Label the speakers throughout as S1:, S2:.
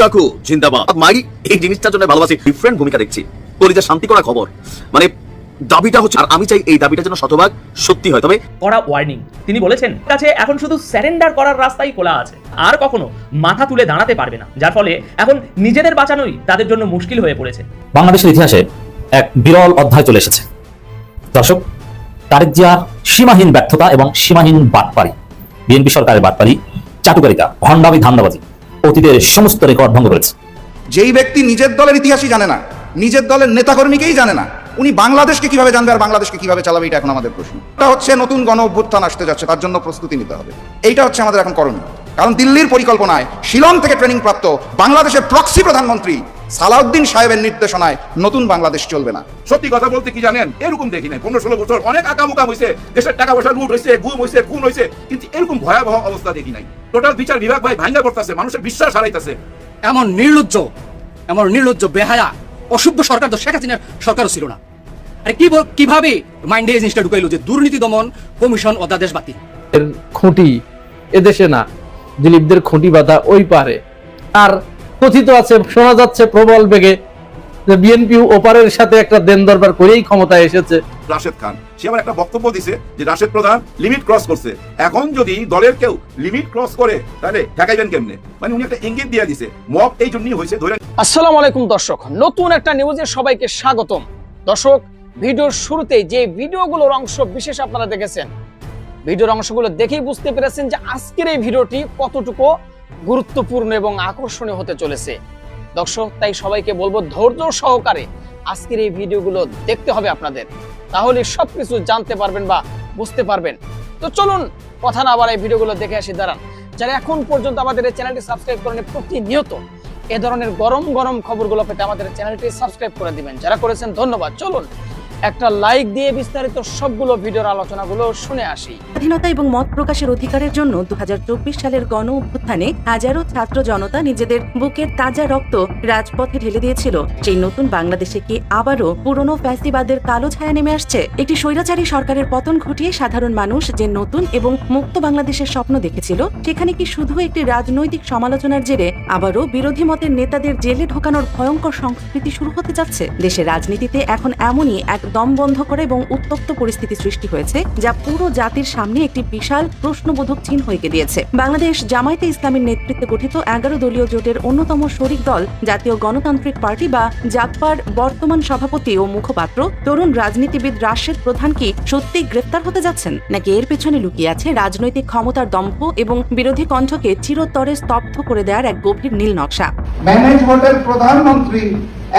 S1: কাকু জিন্দাবাদ মাই এই জিনিসটার জন্য ভালোবাসি ডিফারেন্ট ভূমিকা দেখছি কলিজা শান্তি করা খবর মানে দাবিটা হচ্ছে আর আমি চাই এই দাবিটা যেন শতভাগ সত্যি হয়। তবে
S2: কড়া ওয়ার্নিং তিনি বলেছেন কাছে এখন শুধু সারেন্ডার করার রাস্তাই খোলা আছে, আর কখনো মাথা তুলে দাঁড়াতে পারবে না, যার ফলে এখন নিজেদের বাঁচানোই তাদের জন্য মুশকিল হয়ে পড়েছে।
S3: বাংলাদেশের ইতিহাসে এক বিরল অধ্যায় চলে এসেছে দর্শক, তারেক জিয়ার সীমাহীন ব্যর্থতা এবং সীমাহীন বাটপাড়ি, বিএনপি সরকারের বাটপাড়ি, চাটুকারিতা, ভণ্ডামি, ধান্দাবাজি অতীতের সমস্ত রেকর্ড ভঙ্গ করেছে।
S4: যেই ব্যক্তি নিজের দলের ইতিহাসই জানে না, নিজের দলের নেতাকর্মীকেই জানে না, উনি বাংলাদেশকে কিভাবে জানবে আর বাংলাদেশকে কিভাবে চালাবে, এটা এখন আমাদের প্রশ্ন। এটা হচ্ছে নতুন গণ অভ্যুত্থান আসতে যাচ্ছে, তার জন্য প্রস্তুতি নিতে হবে। এইটা হচ্ছে আমাদের এখন করণীয়। কারণ দিল্লির পরিকল্পনায় শিলং থেকে ট্রেনিং প্রাপ্ত বাংলাদেশের প্রক্সি প্রধানমন্ত্রী সালাউদ্দিন সাহেবের নির্দেশনায় নতুন বাংলাদেশ চলবে না।
S5: সত্যি কথা বলতে কি জানেন, এরকম দেখি নাই 15-16 বছর অনেক আকামুকাম হয়েছে, দেশের টাকা পয়সা লুট হয়েছে, গুম হয়েছে, খুন হয়েছে, কিন্তু এরকম ভয়াবহ অবস্থা দেখি নাই। টোটাল বিচার বিভাগ ভাই ভাঙ্গা পড়তেছে, মানুষের বিশ্বাস হারাইতেছে।
S6: এমন নির্লজ্জ বেহায়া অসভ্য সরকার তো শেখ হাসিনার সরকারও ছিল না। আরে কিভাবে মাইন্ডে এই জিনিসটা ঢুকাইলো যে দুর্নীতি দমন কমিশন অধ্যাদেশ বাতিল।
S7: খুঁটি এদেশে না, দিলীপদের খুঁটি বাঁধা ওই পারে। আর কথিত আছে, শোনা যাচ্ছে প্রবল বেগে যে বিএনপি ওপারের সাথে একটা দেন দরবার করেই ক্ষমতায় এসেছে।
S5: রাশেদ খান সে আবার একটা বক্তব্য দিছে যে রাশেদ প্রধান লিমিট ক্রস করছে। এখন যদি দলের কেউ লিমিট ক্রস করে তাহলে ঠেকাইবেন কেমনে? মানে উনি একটা ইঙ্গিত দিয়ে দিছে, মব এই জন্যই হয়েছে ধরে।
S8: আসসালামু আলাইকুম দর্শক, নতুন একটা নিউজে সবাইকে স্বাগতম। দর্শক, ভিডিওর শুরুতেই যে ভিডিওগুলোর অংশ বিশেষ আপনারা দেখেছেন, ভিডিওর অংশগুলো দেখেই বুঝতে পেরেছেন যে আজকের এই ভিডিওটি কতটুকু গুরুত্বপূর্ণ এবং আকর্ষণীয় হতে চলেছে। দর্শক, তাই সবাইকে বলবো ধৈর্য সহকারে আজকের এই ভিডিওগুলো দেখতে হবে আপনাদের, তাহলে সবকিছু জানতে পারবেন বা বুঝতে পারবেন। তো চলুন কথা না বাড়াই ভিডিওগুলো দেখে আসি। দাঁড়ান, যারা এখন পর্যন্ত আমাদের এই চ্যানেলটি সাবস্ক্রাইব করেন, প্রতিনিয়ত এ ধরনের গরম গরম খবরগুলো পেতে আমাদের চ্যানেলটি সাবস্ক্রাইব করে দিবেন। যারা করেছেন ধন্যবাদ। চলুন একটা লাইক দিয়ে বিস্তারিত সবগুলো ভিডিওর আলোচনাগুলো শুনে আসি।
S9: স্বাধীনতা এবং মত প্রকাশের অধিকারের জন্য 2024 সালের গণ অভ্যুত্থানে হাজারো ছাত্র জনতা নিজেদের বুকের তাজা রক্ত রাজপথে ঢেলে দিয়েছিল। সেই নতুন বাংলাদেশে কি আবারও পুরনো ফ্যাসিবাদের কালো ছায়া নেমে আসছে? একটি স্বৈরাচারী সরকারের পতন ঘটিয়ে সাধারণ মানুষ যে নতুন এবং মুক্ত বাংলাদেশের স্বপ্ন দেখেছিল, সেখানে কি শুধু একটি রাজনৈতিক সমালোচনার জেরে আবারও বিরোধী মতের নেতাদের জেলে ঢোকানোর ভয়ঙ্কর সংস্কৃতি শুরু হতে যাচ্ছে? দেশের রাজনীতিতে এখন এমনই এক দম বন্ধ করা এবং উত্তপ্ত পরিস্থিতি সৃষ্টি হয়েছে, যা পুরো জাতির সামনে একটি বিশাল প্রশ্নবোধক চিহ্ন হয়ে দিয়েছে। বাংলাদেশ জামায়াতে ইসলামীর নেতৃত্বে গঠিত 11 দলীয় জোটের অন্যতম শরিক দল জাতীয় গণতান্ত্রিক পার্টি বা জাগপার বর্তমান সভাপতি ও মুখপাত্র তরুণ রাজনীতিবিদ রাশেদ প্রধান কি সত্যি গ্রেফতার হতে যাচ্ছেন, নাকি এর পেছনে লুকিয়ে আছে রাজনৈতিক ক্ষমতার দম্ভ এবং বিরোধী কণ্ঠকে চিরতরে স্তব্ধ করে দেওয়ার এক গভীর নীল নকশা?
S4: ম্যানেজমেন্টের প্রধানমন্ত্রী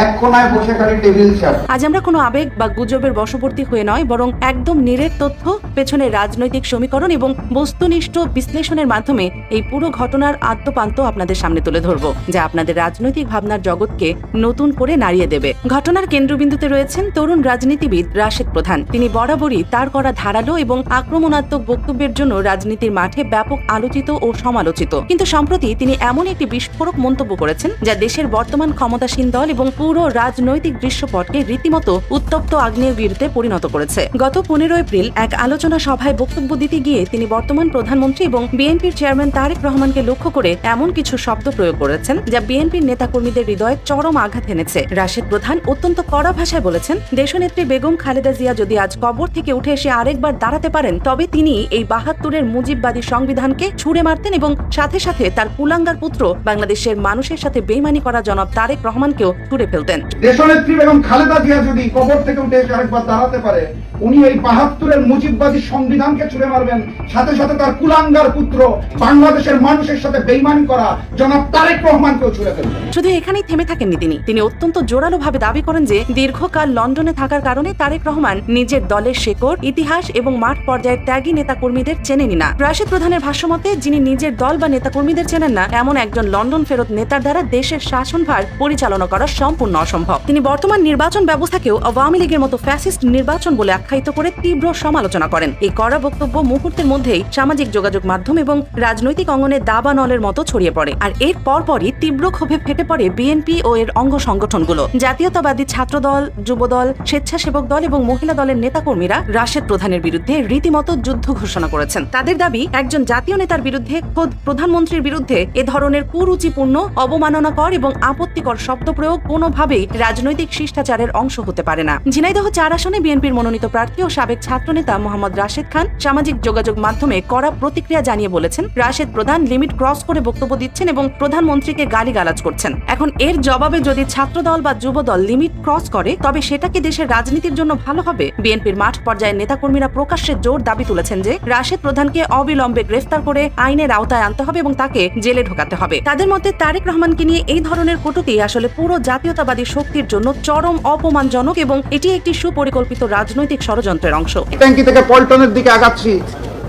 S4: এক কোনায় বসে খালি টেবিল চাপ।
S9: আজ আমরা কোনো আবেগ বা গুজবের বশবর্তী হয়ে নয়, বরং একদম নিরেট তথ্য, পেছনে রাজনৈতিক সমীকরণ এবং বস্তুনিষ্ঠ বিশ্লেষণের মাধ্যমে এই পুরো ঘটনার আদ্যপান্ত আপনাদের সামনে তুলে ধরব, যা আপনাদের রাজনৈতিক ভাবনার জগৎকে নতুন করে নাড়িয়ে দেবে। ঘটনার কেন্দ্রবিন্দুতে রয়েছেন তরুণ রাজনীতিবিদ রাশেদ প্রধান। তিনি বরাবরই তার করা ধারালো এবং আক্রমণাত্মক বক্তব্যের জন্য রাজনীতির মাঠে ব্যাপক আলোচিত ও সমালোচিত। কিন্তু সম্প্রতি তিনি এমন একটি বিস্ফোরক মন্তব্য করেছেন, যা দেশের বর্তমান ক্ষমতাসীন দল এবং পুরো রাজনৈতিক দৃশ্যপটকে রীতিমতো উত্তপ্ত আগ্নেয়গিরিতে পরিণত করেছে। গত 15 এপ্রিল এক আলোচনা সভায় বক্তব্য দিতে গিয়ে তিনি বর্তমান প্রধানমন্ত্রী এবং বিএনপির চেয়ারম্যান তারেক রহমানকে লক্ষ্য করে এমন কিছু শব্দ প্রয়োগ করেছেন, যা বিএনপির নেতাকর্মীদের হৃদয়ে চরম আঘাত এনেছে। রাশেদ প্রধান অত্যন্ত কড়া ভাষায় বলেছেন, দেশনেত্রী বেগম খালেদা জিয়া যদি আজ কবর থেকে উঠে এসে আরেকবার দাঁড়াতে পারেন, তবে তিনি এই 72-এর মুজিববাদী সংবিধানকে ছুঁড়ে মারতেন এবং সাথে সাথে তার কুলাঙ্গার পুত্র বাংলাদেশের মানুষের সাথে বেইমানি করা জনাব তারেক রহমানকেও ছুঁড়ে ফেলতেন।
S4: দেশনেত্রী বেগম খালেদা জিয়া যদি কবর থেকে উঠে এসে আরেকবার দাঁড়াতে পারে, উনি এই 72-এর মুজিববাদী সংবিধানকে ছুঁড়ে মারবেন, সাথে সাথে তার কুলাঙ্গার পুত্র বাংলাদেশের মানুষের সাথে বেইমানি করা জনাব তারেক রহমানকেও ছুঁড়ে ফেলবেন।
S9: শুধু এখানেই থেমে থাকেননি তিনি অত্যন্ত জোরালো ভাবে দাবি করেন যে দীর্ঘকাল লন্ডনে থাকার কারণে তারেক রহমান নিজের দলের শেকড়, ইতিহাস এবং মাঠ পর্যায়ের ত্যাগী নেতাকর্মীদের চেনেনি না। রাশেদ প্রধানের ভাষ্যমতে, যিনি নিজের দল বা নেতাকর্মীদের চেনেন না, এমন একজন লন্ডন ফেরত নেতার দ্বারা দেশের শাসনভার পরিচালনা করা সম্পূর্ণ সম্পূর্ণ অসম্ভব। তিনি বর্তমান নির্বাচন ব্যবস্থাকেও আওয়ামী লীগের মতো ফ্যাসিস্ট নির্বাচন বলে আখ্যায়িত করে তীব্র সমালোচনা করেন। এই কড়া বক্তব্য মুহূর্তের মধ্যেই সামাজিক যোগাযোগ মাধ্যম এবং রাজনৈতিক অঙ্গনে দাবানলের মতো ছড়িয়ে পড়ে। আর এর পরপরই তীব্র ক্ষোভে ফেটে পড়ে বিএনপি ও এর অঙ্গ সংগঠনগুলো। জাতীয়তাবাদী ছাত্রদল, যুবদল, স্বেচ্ছাসেবক দল এবং মহিলা দলের নেতাকর্মীরা রাশেদ প্রধানের বিরুদ্ধে রীতিমতো যুদ্ধ ঘোষণা করেছেন। তাদের দাবি, একজন জাতীয় নেতার বিরুদ্ধে, খোদ প্রধানমন্ত্রীর বিরুদ্ধে এ ধরনের কুরুচিপূর্ণ, অবমাননাকর এবং আপত্তিকর শব্দ প্রয়োগ কোনোভাবেই রাজনৈতিক শিষ্টাচারের অংশ হতে পারে না। ঝিনাইদহ 4 আসনে বিএনপির মনোনীত প্রার্থী ও সাবেক ছাত্রনেতা মোহাম্মদ রাশেদ খান সামাজিক যোগাযোগ মাধ্যমে কড়া প্রতিক্রিয়া জানিয়ে বলেছেন, রাশেদ প্রধান লিমিট ক্রস করে বক্তব্য দিচ্ছেন এবং প্রধানমন্ত্রীকে গালিগালাজ করছেন। এখন এর জবাবে যদি ছাত্রদল বা যুবদল লিমিট ক্রস করে, তবে সেটা কি দেশের রাজনীতির জন্য ভালো হবে? বিএনপির মাঠ পর্যায়ের নেতাকর্মীরা প্রকাশ্যে জোর দাবি তুলেছেন যে রাশেদ প্রধানকে অবিলম্বে গ্রেফতার করে আইনের আওতায় আনতে হবে এবং তাকে জেলে ঢোকাতে হবে। তাদের মতে তারেক রহমানকে নিয়ে এই ধরনের কটূক্তি আসলে পুরো জাতীয়তাবাদী শক্তির জন্য চরম অপমানজনক এবং এটি একটি সুপরিকল্পিত রাজনৈতিক ষড়যন্ত্রের অংশ।
S4: ট্যাঙ্কি থেকে পল্টনের দিকে আগাচ্ছি,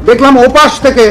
S4: দেখলাম ওপাশ থেকে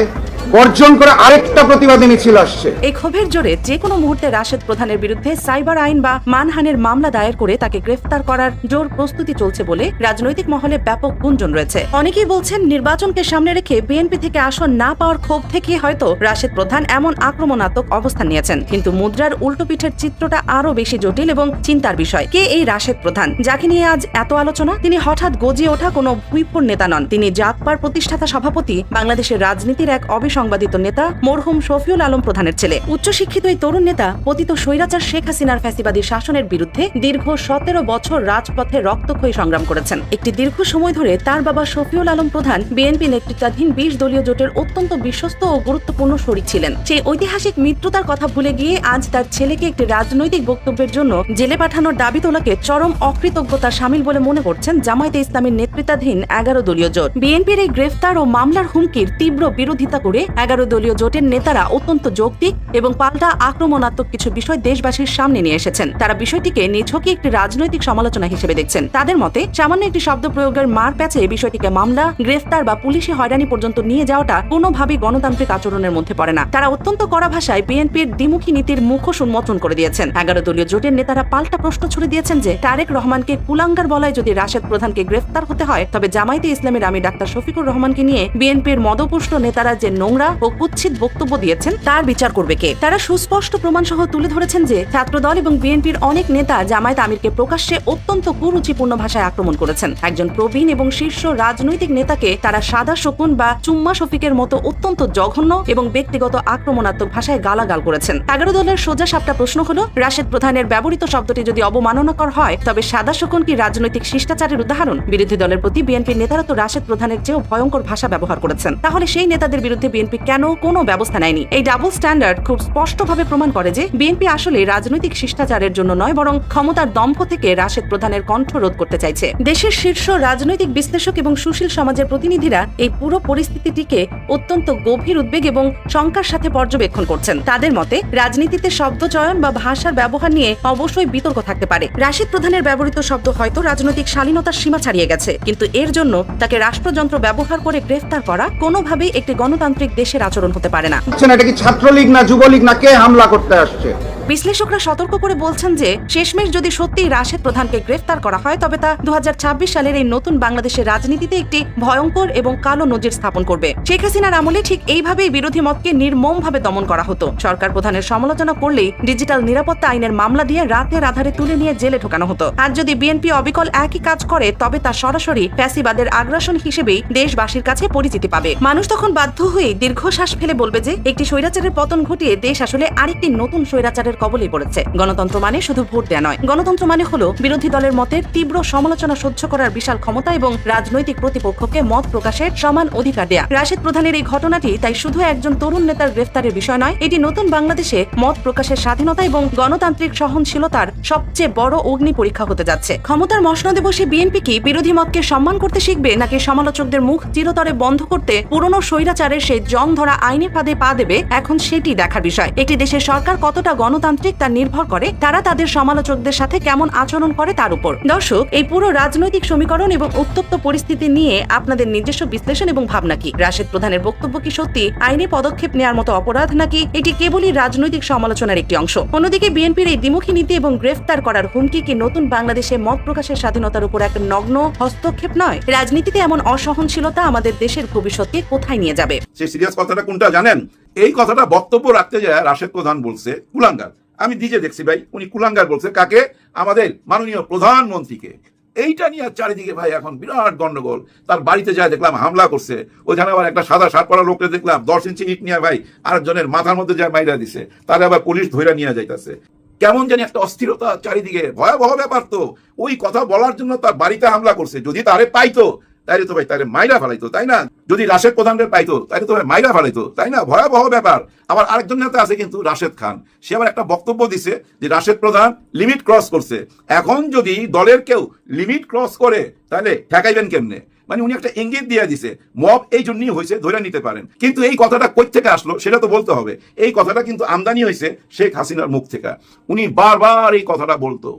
S4: গর্জন করে আরেকটা প্রতিবাদী মিছিল আসছে।
S9: এই ক্ষোভের জোরে যে কোনো মুহূর্তে রাশেদ প্রধানের বিরুদ্ধে সাইবার আইন বা মানহানির মামলা দায়ের করে তাকে গ্রেফতার করার জোর প্রস্তুতি চলছে বলে রাজনৈতিক মহলে ব্যাপক গুঞ্জন রয়েছে। অনেকেই বলছেন, নির্বাচনকে সামনে রেখে বিএনপি থেকে আসন না পাওয়ার ক্ষোভ থেকে হয়তো রাশেদ প্রধান এমন আক্রমণাত্মক অবস্থান নিয়েছেন। কিন্তু মুদ্রার উল্টো পিঠের চিত্রটা আরো বেশি জটিল এবং চিন্তার বিষয়। কে এই রাশেদ প্রধান, যাকে নিয়ে আজ এত আলোচনা? তিনি হঠাৎ গজিয়ে ওঠা কোনো ভুইফোর নেতা নন। তিনি জাতপার প্রতিষ্ঠাতা সভাপতি, বাংলাদেশের রাজনীতির এক অবিসংবাদিত নেতা মরহুম শফিউল আলম প্রধানের ছেলে। উচ্চশিক্ষিত এই তরুণ নেতা পতিত স্বৈরাচার শেখ হাসিনার ফ্যাসিবাদী শাসনের বিরুদ্ধে দীর্ঘ 17 বছর রাজপথে রক্তক্ষয়ী সংগ্রাম করেছেন। একটি দীর্ঘ সময় ধরে তার বাবা শফিউল আলম প্রধান বিএনপি নেতৃত্বাধীন 20 দলীয় জোটের অত্যন্ত বিশ্বস্ত ও গুরুত্বপূর্ণ শরিক ছিলেন। সেই ঐতিহাসিক মিত্রতার কথা ভুলে গিয়ে আজ তার ছেলেকে একটি রাজনৈতিক বক্তব্যের জন্য জেলে পাঠানোর দাবি তোলাকে চরম অকৃতজ্ঞতা শামিল বলে মনে করছেন জামায়াতে ইসলামীর নেতৃত্বাধীন 11 দলীয় জোট। বিএনপির এই গ্রেফতার ও মামলার হুমকির তীব্র বিরোধিতা করে 11 দলীয় জোটের নেতারা অত্যন্ত যৌক্তিক এবং পাল্টা আক্রমণাত্মক কিছু বিষয় দেশবাসীর সামনে নিয়ে এসেছেন। তারা বিষয়টিকে নিছকই একটি রাজনৈতিক সমালোচনা হিসেবে দেখছেন। তাদের মতে সামান্য একটি শব্দ প্রয়োগের মার প্যাচে বিষয়টিকে মামলা, গ্রেফতার বা পুলিশি হয়রানি পর্যন্ত নিয়ে যাওয়াটা কোনোভাবেই গণতান্ত্রিক আচরণের মধ্যে পড়ে না। তারা অত্যন্ত কড়া ভাষায় বিএনপির দ্বিমুখী নীতির মুখোশ উন্মোচন করে দিয়েছেন। 11 দলীয় জোটের নেতারা পাল্টা প্রশ্ন ছুড়ে দিয়েছেন যে তারেক রহমানকে কুলাঙ্গার বলায় যদি রাশেদ প্রধানকে গ্রেফতার হতে হয়, তবে জামায়াতে ইসলামীর আমির ডাক্তার শফিকুর রহমানকে নিয়ে বিএনপির মদপুষ্ট নেতারা যে নোংরা ও কুৎসিত বক্তব্য দিয়েছেন তার বিচার করবে কে? তারা সুস্পষ্ট প্রমাণ সহ তুলে ধরেছেন যে ছাত্রদল এবং বিএনপির অনেক নেতা জামায়াত আমিরকে প্রকাশ্যে অত্যন্ত কুরুচিপূর্ণ ভাষায় আক্রমণ করেছেন। একজন প্রবীণ এবং শীর্ষ রাজনৈতিক নেতাকে তারা সাদা শকুন বা চুম্মা শফিকের মতো অত্যন্ত জঘন্য এবং ব্যক্তিগত আক্রমণাত্মক ভাষায় গালাগাল করেছেন। 11 দলের সোজা সাপটা প্রশ্ন হলো, রাশেদ প্রধানের ব্যবহৃত শব্দটি যদি অবমাননাকর হয়, তবে সাদা শকুন কি রাজনৈতিক শিষ্টাচারের উদাহরণ? বিরোধী দলের প্রতি বিএনপির নেতারা তো রাশেদ প্রধানের চেয়েও ভয়ঙ্কর ভাষা ব্যবহার করেছেন। তাহলে সেই নেতাদের বিরুদ্ধে বিএনপি কেন কোনো ব্যবস্থা নেয়নি? এই ডাবল স্ট্যান্ডার্ড খুব স্পষ্টভাবে প্রমাণ করে যে বিএনপি আসলে রাজনৈতিক শিষ্টাচারের জন্য নয়, বরং ক্ষমতার দম্ভ থেকে রাশেদ প্রধানের কণ্ঠ রোধ করতে চাইছে। দেশের শীর্ষ রাজনৈতিক বিশ্লেষক এবং সুশীল সমাজের প্রতিনিধিরা এই পুরো পরিস্থিতিটিকে অত্যন্ত গভীর উদ্বেগ এবং শঙ্কার সাথে পর্যবেক্ষণ করছেন। তাদের মতে রাজনীতিতে শব্দ চয়ন বা ভাষার ব্যবহার নিয়ে অবশ্যই বিতর্ক থাকতে পারে। রাশেদ প্রধানের ব্যবহৃত শব্দ হয়তো রাজনৈতিক শালীনতার সীমা ছাড়িয়ে গেছে, কিন্তু এর জন্য তাকে রাষ্ট্রযন্ত্র ব্যবহার করে গ্রেফতার করা কোনোভাবেই একটি গণতান্ত্রিক দেশের আচরণ হতে পারে না।
S4: এটা কি ছাত্রলীগ না যুবলীগ না কে হামলা করতে আসছে?
S9: বিশ্লেষকরা সতর্ক করে বলছেন যে শেষমেশ যদি সত্যিই রাশেদ প্রধানকে গ্রেফতার করা হয়, তবে তা 2026 সালের এই নতুন বাংলাদেশের রাজনীতিতে একটি ভয়ঙ্কর এবং কালো নজির স্থাপন করবে। শেখ হাসিনার আমলে ঠিক এইভাবেই বিরোধী মতকে নির্মমভাবে দমন করা হতো। সরকার প্রধানের সমালোচনা করলেই ডিজিটাল নিরাপত্তা আইনের মামলা দিয়ে রাতের আধারে তুলে নিয়ে জেলে ঢোকানো হতো। আর যদি বিএনপি অবিকল একই কাজ করে, তবে তা সরাসরি ফ্যাসিবাদের আগ্রাসন হিসেবেই দেশবাসীর কাছে পরিচিতি পাবে। মানুষ তখন বাধ্য হয়ে দীর্ঘশ্বাস ফেলে বলবে যে একটি স্বৈরাচারের পতন ঘটিয়ে দেশ আসলে আরেকটি নতুন স্বৈরাচারের কবলে পড়েছে। গণতন্ত্র মানে শুধু ভোট দেয়া নয়। গণতন্ত্র মানে হলো বিরোধী দলের মতের তীব্র সমালোচনা সহ্য করার বিশাল ক্ষমতা এবং রাজনৈতিক প্রতিপক্ষকে মত প্রকাশের সমান অধিকার দেয়া। রাশেদ প্রধানের এই ঘটনাটি তাই শুধু একজন তরুণ নেতার গ্রেফতারের বিষয় নয়, এটি নতুন বাংলাদেশে মত প্রকাশের স্বাধীনতা এবং গণতান্ত্রিক সহনশীলতার সবচেয়ে বড় অগ্নি পরীক্ষা হতে যাচ্ছে। ক্ষমতার মসনদে বসে বিএনপি কি বিরোধী মতকে সম্মান করতে শিখবে, নাকি সমালোচকদের মুখ চিরতরে বন্ধ করতে পুরনো স্বৈরাচারের সেই জং ধরা আইনি ফাঁদে পা দেবে এখন সেটি দেখার বিষয়। একটি দেশের সরকার কতটা গণতান্ত্রিক তা নির্ভর করে তারা তাদের সমালোচকদের সাথে কেমন আচরণ করে তার উপর। দর্শক, এই পুরো রাজনৈতিক সমীকরণ এবং উত্তপ্ত পরিস্থিতি নিয়ে আপনাদের নিজস্ব বিশ্লেষণ এবং ভাবনা কি? রাশেদ প্রধানের বক্তব্য কি সত্যি আইনি পদক্ষেপ নেওয়ার মতো অপরাধ, নাকি এটি কেবলই রাজনৈতিক সমালোচনার একটি অংশ? অন্যদিকে বিএনপির এই দ্বিমুখী নীতি এবং গ্রেফতার করার হুমকি কি নতুন বাংলাদেশে মত প্রকাশের স্বাধীনতার উপর এক নগ্ন হস্তক্ষেপ নয়? রাজনীতিতে এমন অসহনশীলতা আমাদের দেশের ভবিষ্যৎকে কোথায় নিয়ে যাবে?
S5: সেই সিরিয়াস কথাটা কোনটা জানেন? এই কথাটা বক্তব্য রাখতে যায় রাশেদ প্রধান বলছে কুলাঙ্গার। আমি নিজে দেখছি ভাই, উনি কুলাঙ্গার বলছে কাকে? আমাদের মাননীয় প্রধানমন্ত্রীকে। এইটা নিয়ে চারিদিকে ভাই এখন বিরাট গন্ডগোল। তার বাড়িতে যায় দেখলাম হামলা করছে, ওইখানে আবার একটা সাদা শার্ট পরা লোককে দেখলাম 10 ইঞ্চি ইট নিয়ে ভাই আরেকজনের মাথার মধ্যে যায় মাইরা দিছে, তারে আবার পুলিশ ধইরা নিয়ে যাইতেছে। কেমন জানি একটা অস্থিরতা চারিদিকে, ভয়াবহ ব্যাপার। তো ওই কথা বলার জন্য তার বাড়িতে হামলা করছে। যদি তারে পাইতো তাইলে তো ভাই তারে মাইরা ফেলাইতো, তাই না? যদি রাশেদ প্রধানকে পাইতো তাইলে তো ভাই মাইরা ফেলাইতো, তাই না? ভয়াবহ ব্যাপার। আবার আরেকজন নেতা আছে কিন্তু রাশেদ খান, সে আবার একটা বক্তব্য দিছে যে রাশেদ প্রধান লিমিট ক্রস করছে। এখন যদি দলের কেউ লিমিট ক্রস করে তাহলে ঠেকাইবেন কেমনে? মানে উনি একটা ইঙ্গিত দিয়ে দিছে মব এই জন্যই হয়েছে, ধরে নিতে পারেন। কিন্তু এই কথাটা কই থেকে আসলো সেটা তো বলতে হবে। এই কথাটা কিন্তু আমদানি হয়েছে শেখ হাসিনার মুখ থেকে। উনি বারবার এই কথাটা বলতো।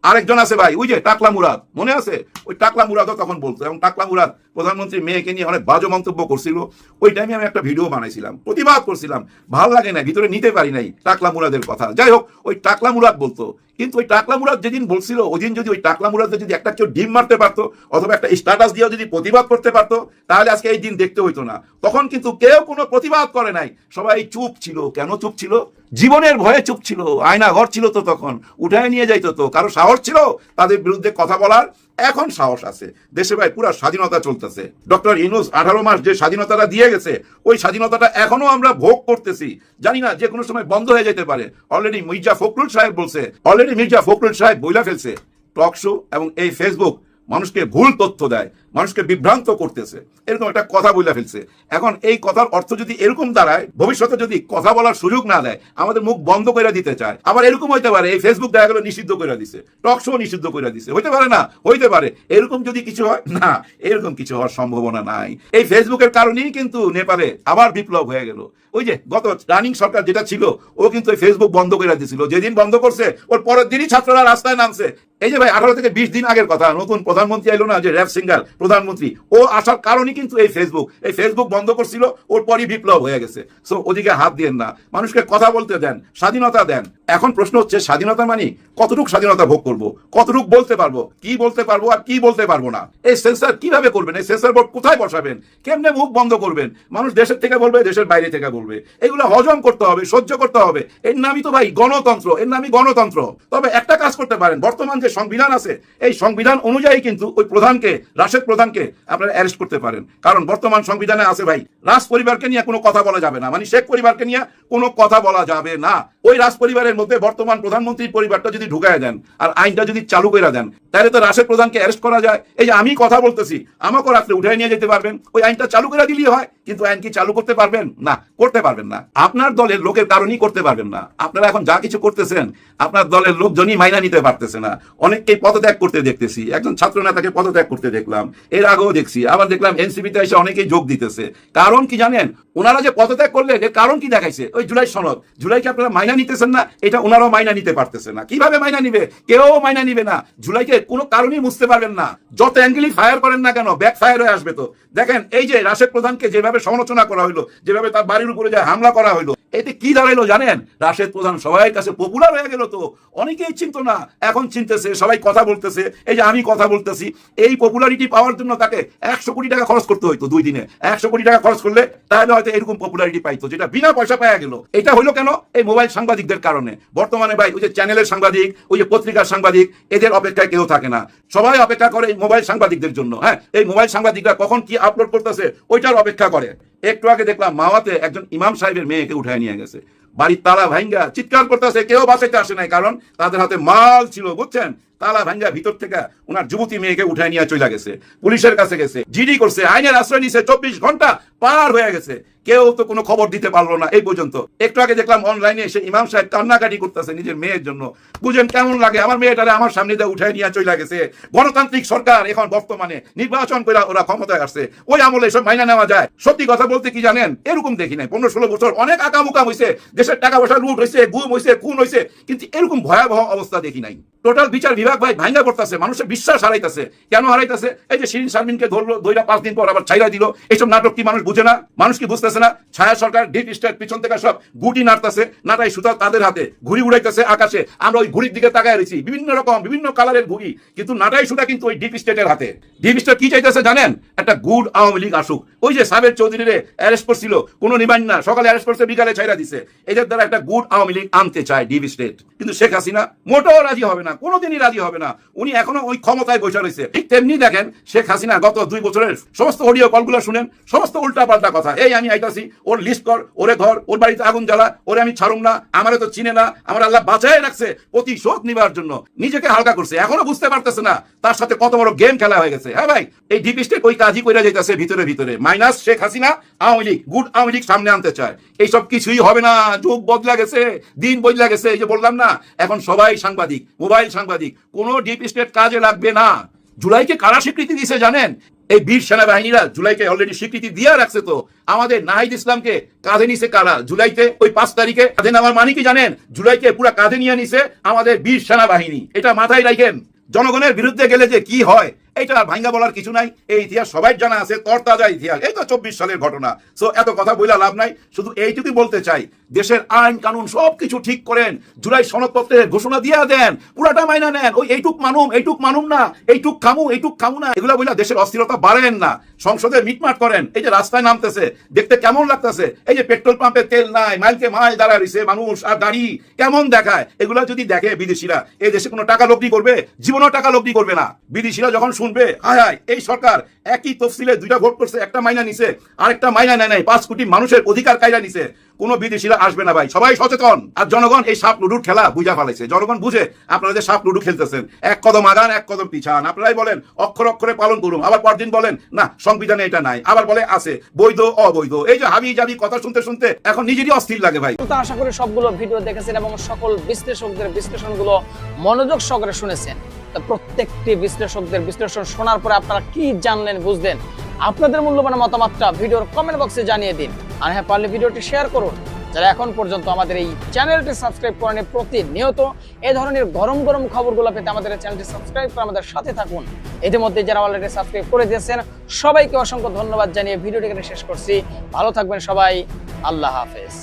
S5: আরেকজন আছে ভাই, ওই যে টাকলা মুরাদ, মনে আছে? ওই টাকলা মুরাদও তখন বলতো, এবং টাকলা মুরাদ প্রধানমন্ত্রী মেয়েকে নিয়ে অনেক বাজে মন্তব্য করছিল। ওই টাইমে আমি একটা ভিডিও বানাইছিলাম, প্রতিবাদ করছিলাম। ভাল লাগে না, ভিতরে নিতে পারি নাই টাকলা মুরাদের কথা। যাই হোক, ওই টাকলা মুরাদ বলতো। কিন্তু ওই টাকলা মুরাদ যেদিন বলছিল, ওই দিন যদি ওই টাকলা মুরাদ যদি একটা কেউ ডিম মারতে পারতো অথবা একটা স্ট্যাটাস দিয়েও যদি প্রতিবাদ করতে পারতো তাহলে আজকে এই দিন দেখতে হইতো না। তখন কিন্তু কেউ কোনো প্রতিবাদ করে নাই, সবাই চুপ ছিল। কেন চুপ ছিল? জীবনের ভয়ে চুপ ছিল। আয়না ঘর ছিল তো তখন, উঠায় নিয়ে যাইতো তো। কারো সাহস ছিল তাদের বিরুদ্ধে কথা বলার? এখন সাহস আছে। দেশে ভাই পুরা স্বাধীনতা চলতেছে। ডক্টর ইউনূস 18 মাস যে স্বাধীনতাটা দিয়ে গেছে, ওই স্বাধীনতাটা এখনো আমরা ভোগ করতেছি। জানি না যে কোনো সময় বন্ধ হয়ে যেতে পারে। অলরেডি মির্জা ফখরুল সাহেব বলছে, মির্জা ফখরুল সাহেব বইলা ফেলছে টক শো এবং এই ফেসবুক মানুষকে ভুল তথ্য দেয়, মানুষকে বিভ্রান্ত করতেছে, এরকম একটা কথা বলে ফেলছে। এখন এই কথার অর্থ যদি এরকম দাঁড়ায়, ভবিষ্যতে যদি কথা বলার সুযোগ না দেয়, আমাদের মুখ বন্ধ করে দিতে চায়। আবার এরকম হইতে পারে এই ফেসবুক দেখা গেল নিষিদ্ধ করে দিছে, টক শো নিষিদ্ধ করে দিছে, হইতে পারে না? হইতে পারে। এরকম যদি কিছু হয়, না, এরকম কিছু হওয়ার সম্ভাবনা নাই। এই ফেসবুকের কারণেই কিন্তু নেপালে আবার বিপ্লব হয়ে গেল। ওই যে গত রানিং সরকার যেটা ছিল, ও কিন্তু এই ফেসবুক বন্ধ করে দিয়েছিল। যেদিন বন্ধ করছে ওর পরের দিনই ছাত্ররা রাস্তায় নামছে। এই যে ভাই 18 থেকে 20 দিন আগের কথা, নতুন প্রধানমন্ত্রী এলো না, যে র্যাপ সিঙ্গার প্রধানমন্ত্রী, ও আসার কারণই কিন্তু এই ফেসবুক বন্ধ করছিল, ওর পরই বিপ্লব হয়ে গেছে। সো ওদিকে হাত দিয়েন না, মানুষকে কথা বলতে দেন, স্বাধীনতা দেন। এখন প্রশ্ন হচ্ছে স্বাধীনতা মানে কতটুকু স্বাধীনতা ভোগ করব, কতটুকু বলতে পারবো, কি বলতে পারবো আর কি বলতে পারবো না। এই সেন্সর কিভাবে করবেন? এই সেন্সর বোর্ড কোথায় বসাবেন? কেমনে মুখ বন্ধ করবেন? মানুষ দেশের থেকে বলবে, দেশের বাইরে থেকে বলবে। এগুলো হজম করতে হবে, সহ্য করতে হবে। এর নামই তো ভাই গণতন্ত্র, এর নামই গণতন্ত্র। তবে একটা কাজ করতে পারেন, বর্তমান যে সংবিধান আছে এই সংবিধান অনুযায়ী কিন্তু ওই প্রধানকে, রাশেদ প্রধানকে আপনারা অ্যারেস্ট করতে পারেন। কারণ বর্তমান সংবিধানে আছে ভাই, রাজ পরিবারকে নিয়ে কোনো কথা বলা যাবে না, মানে শেখ পরিবারকে নিয়ে কোনো কথা বলা যাবে না। ওই রাজ পরিবারের মধ্যে বর্তমান প্রধানমন্ত্রীর পরিবারটা যদি ঢুকায় দেন আর আইনটা যদি চালু করে দেন, তাহলে তো রাশেদ প্রধানকে অ্যারেস্ট করা যায়। এই যে আমি কথা বলতেছি, আমাকেও রাত্রে উঠায় নিয়ে যেতে পারবেন, ওই আইনটা চালু করে দিলেই হয়। কিন্তু আইন কি চালু করতে পারবেন? না, করতে পারবেন না। আপনার দলের লোকের কারণেই করতে পারবেন না। আপনারা এখন যা কিছু করতেছেন আপনার দলের লোকজনই মাইনা নিতে পারতেছে না। অনেককেই পদত্যাগ করতে দেখতেছি, একজন ছাত্র নেতাকে পদত্যাগ করতে দেখলাম, এর আগেও দেখছি, আবার দেখলাম এনসিপিতে এসে অনেকেই যোগ দিতেছে। কারণ কি জানেন? ওনারা যে পদত্যাগ করলেন এর কারণ কি দেখাইছে? ওই জুলাই সনদ। জুলাইকে আপনারা মাইনা নিতেছেন না, এটা ওনারাও মাইনা নিতে পারতেছে না। কিভাবে মাইনা নিবে? কেউ মাইনা নিবে না। জুলাইকে কোনো কারণেই মুছতে পারবেন না। যত অ্যাঙ্গেলই ফায়ার করেন না কেন, ব্যাক ফায়ার হয়ে আসবে। তো দেখেন এই যে রাশেদ প্রধানকে যেভাবে সমালোচনা করা হইলো, যেভাবে তার বাড়ির উপরে যে হামলা করা হইলো, এতে কি দাঁড়াইলো জানেন? রাশেদ প্রধান সবাই কাছে পপুলার হয়ে গেল। তো অনেকেই চিনত না, এখন চিনতেছে, সবাই কথা বলতেছে। এই যে আমি কথা বলতেছি, এই পপুলারিটি পাওয়ার জন্য তাকে 100 কোটি টাকা খরচ করতে হইতো 2 দিনে। 100 কোটি টাকা খরচ করলে তাহলে হয়তো এরকম পপুলারিটি পাইতো, যেটা বিনা পয়সা পাওয়া গেল। এটা হলো কেন? এই মোবাইল সাংবাদিকদের কারণে। বর্তমানে ভাই ওই যে চ্যানেলের সাংবাদিক, ওই যে পত্রিকার সাংবাদিক, এদের অপেক্ষায় কেউ থাকে না। সবাই অপেক্ষা করে এই মোবাইল সাংবাদিকদের জন্য। হ্যাঁ, এই মোবাইল সাংবাদিকরা কখন কি আপলোড করতেছে ওইটার অপেক্ষা করে। একটু আগে দেখলাম মাওয়াতে একজন ইমাম সাহেবের মেয়েকে উঠায় নিয়ে গেছে, বাড়ির তালা ভাঙ্গা চিৎকার করতেছে, কেউ বাঁচাইতে আসে নাই, কারণ তাদের হাতে মাল ছিল, বুঝছেন? তালা ভাঙ্গা ভিতর থেকে ওনার যুবতী মেয়েকে উঠায় নিয়ে চলে গেছে, পুলিশের কাছে গেছে, জিডি করছে, আইনের আশ্রয় নিছে, 24 ঘন্টা পার হয়ে গেছে। কেউ তো কোনো খবর দিতে পারলো না এই পর্যন্ত। একটু আগে দেখলাম অনলাইনে এসে ইমাম সাহেব কান্নাকাটি করতেছে নিজের মেয়ের জন্য। বুঝেন কেমন লাগে? আমার মেয়েটারে আমার সামনে দিয়ে উঠায় নিয়ে চলে গেছে। গণতান্ত্রিক সরকার এখন বর্তমানে নির্বাচন করে ওরা ক্ষমতায় আসছে, ওই আমলে এসব মাইনা নেওয়া যায়? সত্যি কথা বলতে কি জানেন, এরকম দেখি নাই। 15-16 বছর অনেক আকামুকাম হয়েছে, দেশের টাকা পয়সা লুট হয়েছে, গুম হয়েছে, খুন হয়েছে, কিন্তু এরকম ভয়াবহ অবস্থা দেখি নাই। টোটাল বিচার বিভাগ ভাই ভাঙ্গা পড়তেছে, মানুষের বিশ্বাস হারাইতেছে। কেন হারাইতেছে? এই যে শিরিন শারমিনকে ধরলো, 2-5 দিন পর আবার ছাইরা দিল। এইসব নাটক কি মানুষ বুঝে না? মানুষ কি বুঝতেছে না? ছায়া সরকার ডিপ স্টেট পিছন থেকে সব গুটি নাড়তেছে, নাটাই সুতা তাদের হাতে, ঘুড়ি উড়াইতেছে আকাশে। আমরা ওই ঘুড়ির দিকে তাকায় রয়েছি, বিভিন্ন রকম বিভিন্ন কালারের ঘুড়ি, কিন্তু নাটাই সুতা কিন্তু ওই ডিপ স্টেটের হাতে। ডিপ স্টেট কি চাইতেছে জানেন? একটা গুড আওয়ামী লীগ আসুক। ওই যে সাবের চৌধুরীরে অ্যারেস্ট করছিল, কোনো রিমাইন্ড না, সকালে অ্যারেস্ট করছে, বিকালে ছাইরা দিছে। এদের দ্বারা একটা গুড আওয়ামী লীগ আনতে চায় ডিপ স্টেট, কিন্তু শেখ হাসিনা মোটেও রাজি হবে না, কোনোদিনই রাজি হবে না। উনি এখনো ওই ক্ষমতায় বসে রয়েছে। ঠিক তেমনি দেখেন শেখ হাসিনা গত 2 বছরের সমস্ত অডিও কলগুলো শুনেন, সমস্ত উল্টা পাল্টা কথা। এই আমি আইতাছি, ওর লিস্ট কর, ওরে ঘর, ওর বাড়িতে আগুন জ্বালা, ওরে আমি ছাড়ুম না, আমারে তো চিনে না, আমার আল্লাহ বাঁচায় রাখছে প্রতিশোধ নিবার জন্য। নিজেকে হালকা করছে, এখনো বুঝতে পারতেছে না তার সাথে কত বড় গেম খেলা হয়ে গেছে। হ্যাঁ ভাই, এই ডিপ স্টেট ওই কাজই কইরা যাইতেছে ভিতরে ভিতরে। মাইনাস শেখ হাসিনা, আওয়ামী লীগ, গুড আওয়ামী লীগ সামনে আনতে চায়। এইসব কিছুই হবে না, যুগ বদলা গেছে, দিন বদলা গেছে। এই যে বললাম না, এখন সবাই সাংবাদিক, মোবাইল সাংবাদিক, কোনো ডিপ স্টেট কাজে লাগবে না। জুলাইকে কারা স্বীকৃতি দিয়েছে জানেন? এই বীর সেনাবাহিনীরা জুলাইকে অলরেডি স্বীকৃতি দিয়ে রাখছে। তো আমাদের নাহিদ ইসলামকে কাঁধে নিছে কারা? জুলাইতে ওই 5 তারিখে কাঁধে নেওয়ার মানে কি জানেন? জুলাইকে পুরো কাঁধে নিয়ে নিছে আমাদের বীর সেনাবাহিনী। এটা মাথায় রাখেন। জনগণের বিরুদ্ধে গেলে যে কি হয় এইটা আর ভাঙ্গা বলার কিছু নাই। এই ইতিহাস সবাই জানা আছে, তরতাজা ইতিহাস। এই তো 24 সালের ঘটনা। সো এত কথা বইলা লাভ নাই। শুধু এইটুকুই বলতে চাই, দেশের আইন কানুন সবকিছু ঠিক করেন, জুলাই সনদপত্রে ঘোষণা দিয়ে দেন, পুরাটা মাইনা নেন। ওই এইটুক মানুম না, এইটুক খামু না, এগুলা বইলা দেশের অস্থিরতা বাড়েন না। সংসদে মিটমাট করেন। এই যে রাস্তায় নামতেছে, দেখতে কেমন লাগতেছে? এই যে পেট্রোল পাম্পে তেল নাই, মাইলকে মাইল দাঁড়ায় রয়েছে মানুষ, আর দাঁড়ি কেমন দেখায়? এগুলা যদি দেখে বিদেশিরা, এই দেশে কোনো টাকা লব্ধি করবে? জীবনও টাকা লব্ধি করবে না। বিদেশিরা যখন শুনবে হায় হায় এই সরকার একই তফসিলে 2টা ভোট করছে, একটা মাইনা নিছে, আরেকটা মাইনা নেয় নাই, 5 কোটি মানুষের অধিকার কায়রা নিছে, কোনো বিদেশিরা আসবে না ভাই। সবাই সচেতন। আর জনগণ এই সাপ লুডুর খেলা বুঝা ফেলাইছে। জনগণ বুঝে আপনারা যে সাপ লুডু খেলতেছেন, এক কদম আগান এক কদম পিছান। আপনারাই বলেন অক্ষর অক্ষরে পালন করুন, আবার পরদিন বলেন না সংবিধানে এটা নাই, আবার বলে আছে, বৈধ অবৈধ। এই যে হাবি জাবি কথা শুনতে শুনতে এখন নিজেরই অস্থির লাগে ভাই।
S8: তো আশা করি সবগুলো ভিডিও দেখেছেন এবং সকল বিশ্লেষকদের বিশ্লেষণগুলো মনোযোগ সহকারে শুনেছেন। তো প্রত্যেকটি বিশ্লেষকদের বিশ্লেষণ শোনার পরে আপনারা কি জানলেন, বুঝলেন? আপনাদের মূল্যবান মতামতটা ভিডিওর কমেন্ট বক্সে জানিয়ে দিন। আর হ্যাঁ, পারলে ভিডিওটি শেয়ার করুন। যারা এখন পর্যন্ত আমাদের এই চ্যানেলটি সাবস্ক্রাইব করেনি, প্রতিনিয়ত এই ধরনের গরম গরম খবরগুলো পেতে আমাদের এই চ্যানেলটি সাবস্ক্রাইব করে আমাদের সাথে থাকুন। ইতিমধ্যে যারা অলরেডি সাবস্ক্রাইব করে দিয়েছেন সবাইকে অসংখ্য ধন্যবাদ জানিয়ে ভিডিওটি শেষ করছি। ভালো থাকবেন সবাই। আল্লাহ হাফেজ।